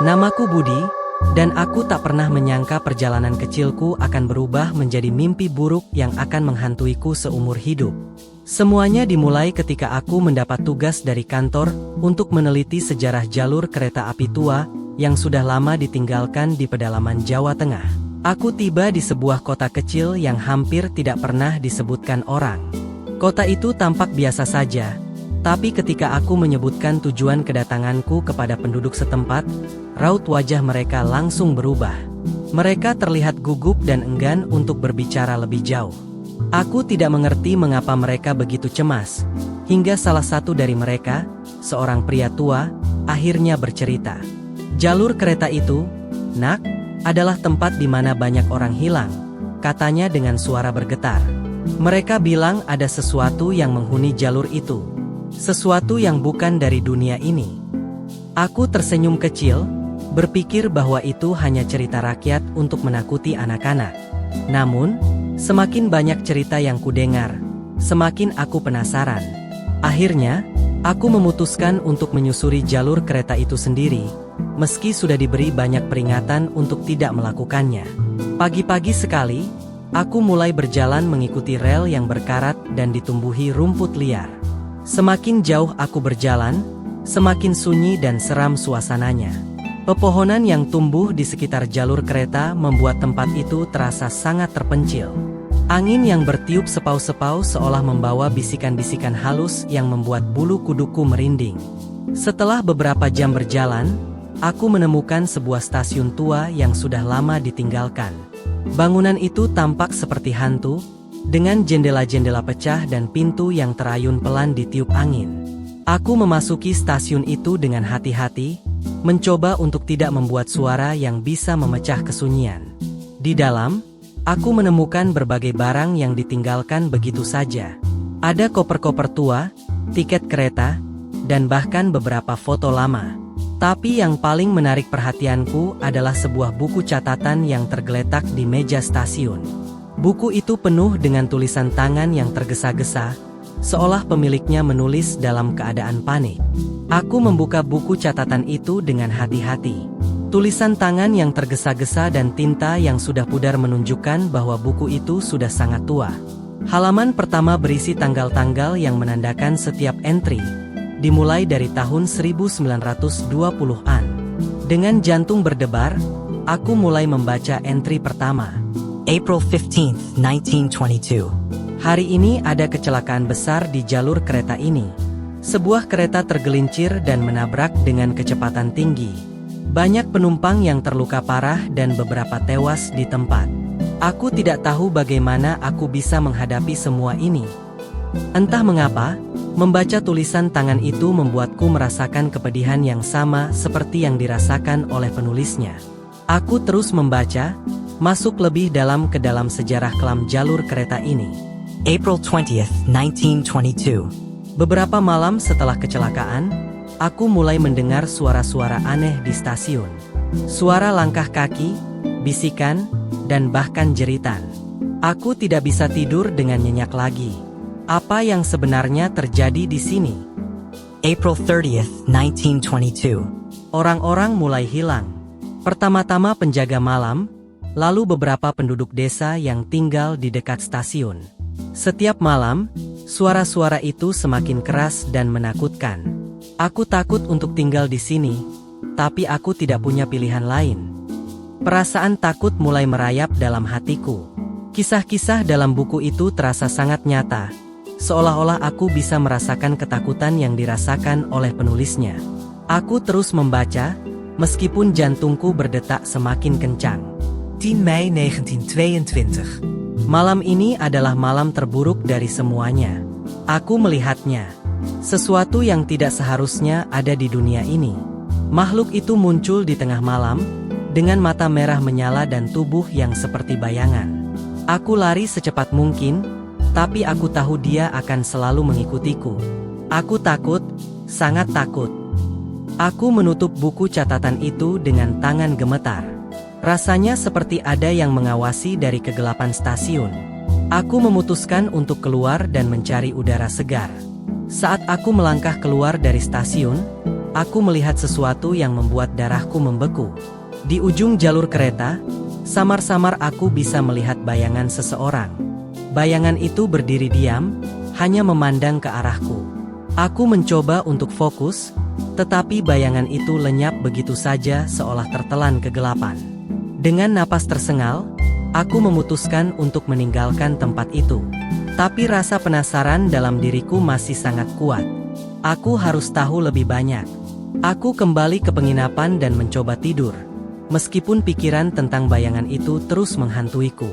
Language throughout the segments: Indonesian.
Namaku Budi, dan aku tak pernah menyangka perjalanan kecilku akan berubah menjadi mimpi buruk yang akan menghantuiku seumur hidup. Semuanya dimulai ketika aku mendapat tugas dari kantor untuk meneliti sejarah jalur kereta api tua yang sudah lama ditinggalkan di pedalaman Jawa Tengah. Aku tiba di sebuah kota kecil yang hampir tidak pernah disebutkan orang. Kota itu tampak biasa saja, tapi ketika aku menyebutkan tujuan kedatanganku kepada penduduk setempat, raut wajah mereka langsung berubah. Mereka terlihat gugup dan enggan untuk berbicara lebih jauh. Aku tidak mengerti mengapa mereka begitu cemas, hingga salah satu dari mereka, seorang pria tua, akhirnya bercerita. Jalur kereta itu, Nak, adalah tempat di mana banyak orang hilang, katanya dengan suara bergetar. Mereka bilang ada sesuatu yang menghuni jalur itu, sesuatu yang bukan dari dunia ini. Aku tersenyum kecil, berpikir bahwa itu hanya cerita rakyat untuk menakuti anak-anak. Namun, semakin banyak cerita yang kudengar, semakin aku penasaran. Akhirnya, aku memutuskan untuk menyusuri jalur kereta itu sendiri, meski sudah diberi banyak peringatan untuk tidak melakukannya. Pagi-pagi sekali, aku mulai berjalan mengikuti rel yang berkarat dan ditumbuhi rumput liar. Semakin jauh aku berjalan, semakin sunyi dan seram suasananya. Pepohonan yang tumbuh di sekitar jalur kereta membuat tempat itu terasa sangat terpencil. Angin yang bertiup sepau-sepau seolah membawa bisikan-bisikan halus yang membuat bulu kuduku merinding. Setelah beberapa jam berjalan, aku menemukan sebuah stasiun tua yang sudah lama ditinggalkan. Bangunan itu tampak seperti hantu, dengan jendela-jendela pecah dan pintu yang terayun pelan ditiup angin. Aku memasuki stasiun itu dengan hati-hati, mencoba untuk tidak membuat suara yang bisa memecah kesunyian. Di dalam, aku menemukan berbagai barang yang ditinggalkan begitu saja. Ada koper-koper tua, tiket kereta, dan bahkan beberapa foto lama. Tapi yang paling menarik perhatianku adalah sebuah buku catatan yang tergeletak di meja stasiun. Buku itu penuh dengan tulisan tangan yang tergesa-gesa, seolah pemiliknya menulis dalam keadaan panik. Aku membuka buku catatan itu dengan hati-hati. Tulisan tangan yang tergesa-gesa dan tinta yang sudah pudar menunjukkan bahwa buku itu sudah sangat tua. Halaman pertama berisi tanggal-tanggal yang menandakan setiap entry, dimulai dari tahun 1920-an. Dengan jantung berdebar, aku mulai membaca entry pertama. April 15th, 1922. Hari ini ada kecelakaan besar di jalur kereta ini. Sebuah kereta tergelincir dan menabrak dengan kecepatan tinggi. Banyak penumpang yang terluka parah dan beberapa tewas di tempat. Aku tidak tahu bagaimana aku bisa menghadapi semua ini. Entah mengapa, membaca tulisan tangan itu membuatku merasakan kepedihan yang sama seperti yang dirasakan oleh penulisnya. Aku terus membaca, masuk lebih dalam ke dalam sejarah kelam jalur kereta ini. April 20th, 1922. Beberapa malam setelah kecelakaan, aku mulai mendengar suara-suara aneh di stasiun. Suara langkah kaki, bisikan, dan bahkan jeritan. Aku tidak bisa tidur dengan nyenyak lagi. Apa yang sebenarnya terjadi di sini? April 30th, 1922. Orang-orang mulai hilang. Pertama-tama penjaga malam, lalu beberapa penduduk desa yang tinggal di dekat stasiun. Setiap malam, suara-suara itu semakin keras dan menakutkan. Aku takut untuk tinggal di sini, tapi aku tidak punya pilihan lain. Perasaan takut mulai merayap dalam hatiku. Kisah-kisah dalam buku itu terasa sangat nyata, seolah-olah aku bisa merasakan ketakutan yang dirasakan oleh penulisnya. Aku terus membaca, meskipun jantungku berdetak semakin kencang. 10 Mei 1922. Malam ini adalah malam terburuk dari semuanya. Aku melihatnya. Sesuatu yang tidak seharusnya ada di dunia ini. Makhluk itu muncul di tengah malam, dengan mata merah menyala dan tubuh yang seperti bayangan. Aku lari secepat mungkin, tapi aku tahu dia akan selalu mengikutiku. Aku takut, sangat takut. Aku menutup buku catatan itu dengan tangan gemetar. Rasanya seperti ada yang mengawasi dari kegelapan stasiun. Aku memutuskan untuk keluar dan mencari udara segar. Saat aku melangkah keluar dari stasiun, aku melihat sesuatu yang membuat darahku membeku. Di ujung jalur kereta, samar-samar aku bisa melihat bayangan seseorang. Bayangan itu berdiri diam, hanya memandang ke arahku. Aku mencoba untuk fokus, tetapi bayangan itu lenyap begitu saja seolah tertelan kegelapan. Dengan napas tersengal, aku memutuskan untuk meninggalkan tempat itu. Tapi rasa penasaran dalam diriku masih sangat kuat. Aku harus tahu lebih banyak. Aku kembali ke penginapan dan mencoba tidur. Meskipun pikiran tentang bayangan itu terus menghantuiku.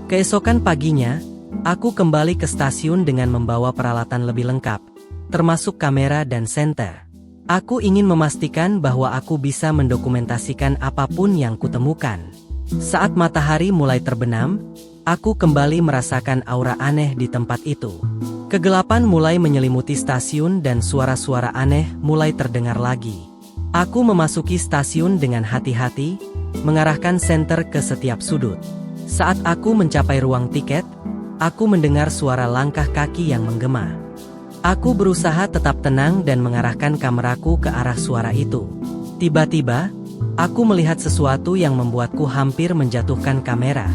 Keesokan paginya, aku kembali ke stasiun dengan membawa peralatan lebih lengkap, termasuk kamera dan senter. Aku ingin memastikan bahwa aku bisa mendokumentasikan apapun yang kutemukan. Saat matahari mulai terbenam, aku kembali merasakan aura aneh di tempat itu. Kegelapan mulai menyelimuti stasiun dan suara-suara aneh mulai terdengar lagi. Aku memasuki stasiun dengan hati-hati, mengarahkan senter ke setiap sudut. Saat aku mencapai ruang tiket, aku mendengar suara langkah kaki yang menggema. Aku berusaha tetap tenang dan mengarahkan kameraku ke arah suara itu. Tiba-tiba, aku melihat sesuatu yang membuatku hampir menjatuhkan kamera.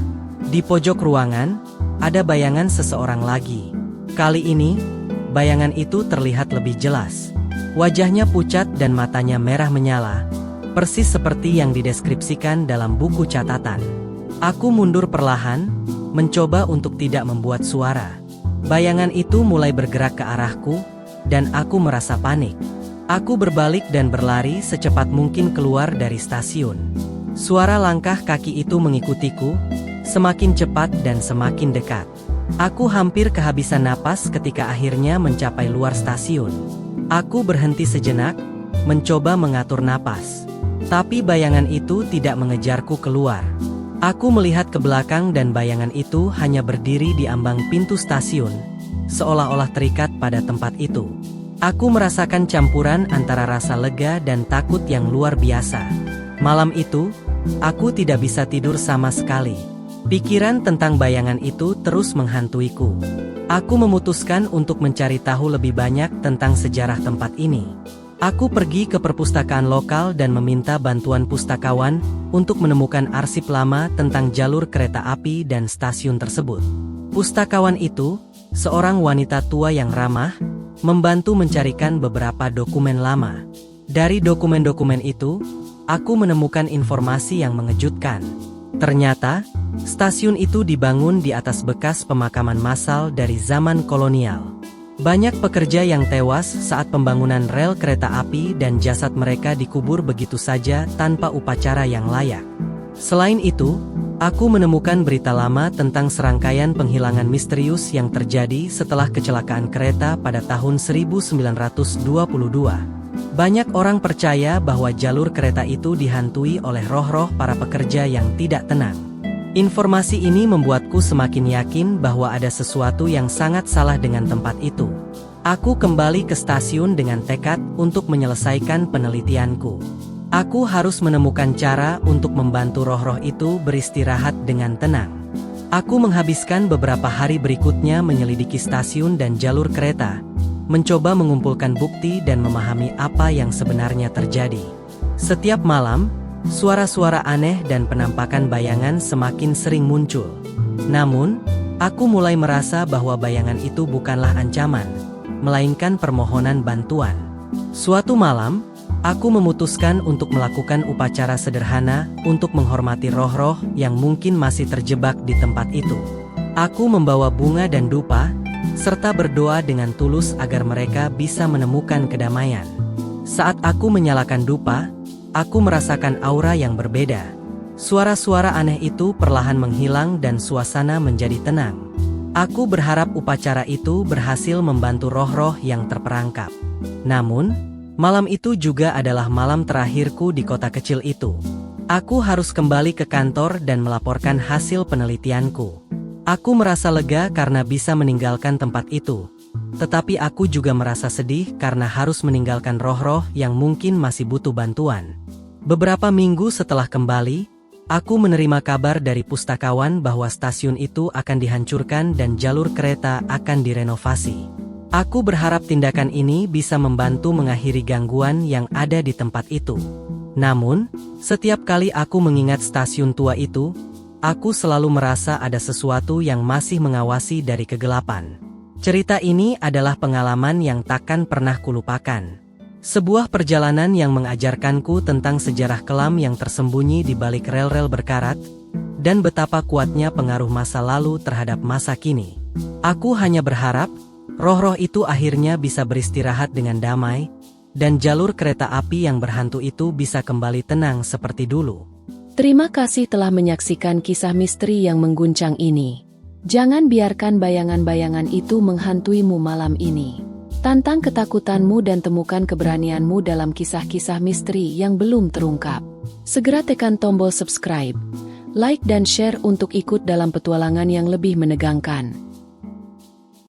Di pojok ruangan, ada bayangan seseorang lagi. Kali ini, bayangan itu terlihat lebih jelas. Wajahnya pucat dan matanya merah menyala, persis seperti yang dideskripsikan dalam buku catatan. Aku mundur perlahan, mencoba untuk tidak membuat suara. Bayangan itu mulai bergerak ke arahku, dan aku merasa panik. Aku berbalik dan berlari secepat mungkin keluar dari stasiun. Suara langkah kaki itu mengikutiku, semakin cepat dan semakin dekat. Aku hampir kehabisan napas ketika akhirnya mencapai luar stasiun. Aku berhenti sejenak, mencoba mengatur napas. Tapi bayangan itu tidak mengejarku keluar. Aku melihat ke belakang dan bayangan itu hanya berdiri di ambang pintu stasiun, seolah-olah terikat pada tempat itu. Aku merasakan campuran antara rasa lega dan takut yang luar biasa. Malam itu, aku tidak bisa tidur sama sekali. Pikiran tentang bayangan itu terus menghantuiku. Aku memutuskan untuk mencari tahu lebih banyak tentang sejarah tempat ini. Aku pergi ke perpustakaan lokal dan meminta bantuan pustakawan untuk menemukan arsip lama tentang jalur kereta api dan stasiun tersebut. Pustakawan itu, seorang wanita tua yang ramah, membantu mencarikan beberapa dokumen lama. Dari dokumen-dokumen itu, aku menemukan informasi yang mengejutkan. Ternyata, stasiun itu dibangun di atas bekas pemakaman massal dari zaman kolonial. Banyak pekerja yang tewas saat pembangunan rel kereta api dan jasad mereka dikubur begitu saja tanpa upacara yang layak. Selain itu, aku menemukan berita lama tentang serangkaian penghilangan misterius yang terjadi setelah kecelakaan kereta pada tahun 1922. Banyak orang percaya bahwa jalur kereta itu dihantui oleh roh-roh para pekerja yang tidak tenang. Informasi ini membuatku semakin yakin bahwa ada sesuatu yang sangat salah dengan tempat itu. Aku kembali ke stasiun dengan tekad untuk menyelesaikan penelitianku. Aku harus menemukan cara untuk membantu roh-roh itu beristirahat dengan tenang. Aku menghabiskan beberapa hari berikutnya menyelidiki stasiun dan jalur kereta, mencoba mengumpulkan bukti dan memahami apa yang sebenarnya terjadi. Setiap malam, suara-suara aneh dan penampakan bayangan semakin sering muncul. Namun, aku mulai merasa bahwa bayangan itu bukanlah ancaman, melainkan permohonan bantuan. Suatu malam, aku memutuskan untuk melakukan upacara sederhana untuk menghormati roh-roh yang mungkin masih terjebak di tempat itu. Aku membawa bunga dan dupa, serta berdoa dengan tulus agar mereka bisa menemukan kedamaian. Saat aku menyalakan dupa, aku merasakan aura yang berbeda. Suara-suara aneh itu perlahan menghilang dan suasana menjadi tenang. Aku berharap upacara itu berhasil membantu roh-roh yang terperangkap. Namun, malam itu juga adalah malam terakhirku di kota kecil itu. Aku harus kembali ke kantor dan melaporkan hasil penelitianku. Aku merasa lega karena bisa meninggalkan tempat itu. Tetapi aku juga merasa sedih karena harus meninggalkan roh-roh yang mungkin masih butuh bantuan. Beberapa minggu setelah kembali, aku menerima kabar dari pustakawan bahwa stasiun itu akan dihancurkan dan jalur kereta akan direnovasi. Aku berharap tindakan ini bisa membantu mengakhiri gangguan yang ada di tempat itu. Namun, setiap kali aku mengingat stasiun tua itu, aku selalu merasa ada sesuatu yang masih mengawasi dari kegelapan. Cerita ini adalah pengalaman yang takkan pernah kulupakan. Sebuah perjalanan yang mengajarkanku tentang sejarah kelam yang tersembunyi di balik rel-rel berkarat, dan betapa kuatnya pengaruh masa lalu terhadap masa kini. Aku hanya berharap, roh-roh itu akhirnya bisa beristirahat dengan damai, dan jalur kereta api yang berhantu itu bisa kembali tenang seperti dulu. Terima kasih telah menyaksikan kisah misteri yang mengguncang ini. Jangan biarkan bayangan-bayangan itu menghantuimu malam ini. Tantang ketakutanmu dan temukan keberanianmu dalam kisah-kisah misteri yang belum terungkap. Segera tekan tombol subscribe, like dan share untuk ikut dalam petualangan yang lebih menegangkan.